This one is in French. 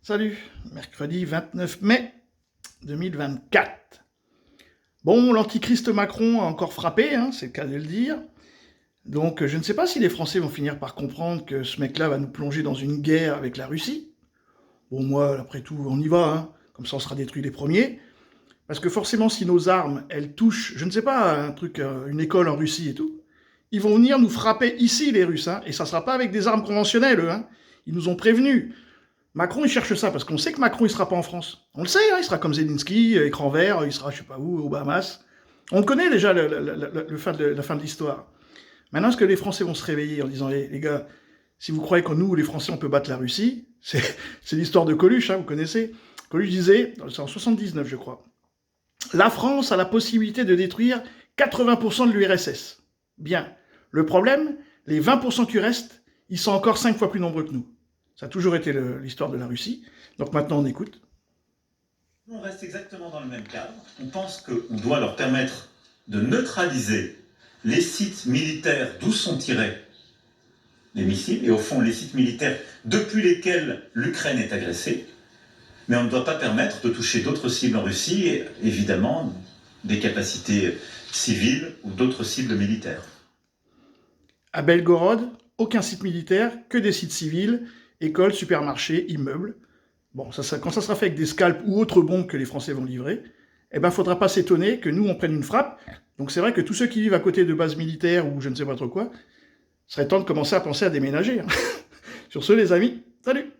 Salut, mercredi 29 mai 2024. Bon, l'antichrist Macron a encore frappé, hein, c'est le cas de le dire. Donc je ne sais pas si les Français vont finir par comprendre que ce mec-là va nous plonger dans une guerre avec la Russie. Bon, moi, après tout, on y va, hein, comme ça on sera détruits les premiers. Parce que forcément, si nos armes, elles touchent, je ne sais pas, un truc, une école en Russie et tout, ils vont venir nous frapper ici, les Russes, hein, et ça ne sera pas avec des armes conventionnelles, eux, hein. Ils nous ont prévenus. Macron, il cherche ça, parce qu'on sait que Macron, il sera pas en France. On le sait, hein, il sera comme Zelensky, écran vert, il sera je sais pas où, aux Bahamas. On connaît déjà la fin de l'histoire. Maintenant, est-ce que les Français vont se réveiller en disant, les gars, si vous croyez que nous, les Français, on peut battre la Russie, c'est l'histoire de Coluche, hein, vous connaissez. Coluche disait, c'est en 79, je crois, la France a la possibilité de détruire 80% de l'URSS. Bien. Le problème, les 20% qui restent, ils sont encore 5 fois plus nombreux que nous. Ça a toujours été l'histoire de la Russie. Donc maintenant, on écoute. On reste exactement dans le même cadre. On pense qu'on doit leur permettre de neutraliser les sites militaires d'où sont tirés les missiles, et au fond les sites militaires depuis lesquels l'Ukraine est agressée. Mais on ne doit pas permettre de toucher d'autres cibles en Russie, et évidemment des capacités civiles ou d'autres cibles militaires. À Belgorod, aucun site militaire, que des sites civils, écoles, supermarchés, immeubles. Bon, quand ça sera fait avec des scalps ou autres bombes que les Français vont livrer, eh ben, faudra pas s'étonner que nous, on prenne une frappe. Donc c'est vrai que tous ceux qui vivent à côté de bases militaires ou je ne sais pas trop quoi, serait temps de commencer à penser à déménager. Hein. Sur ce, les amis, salut!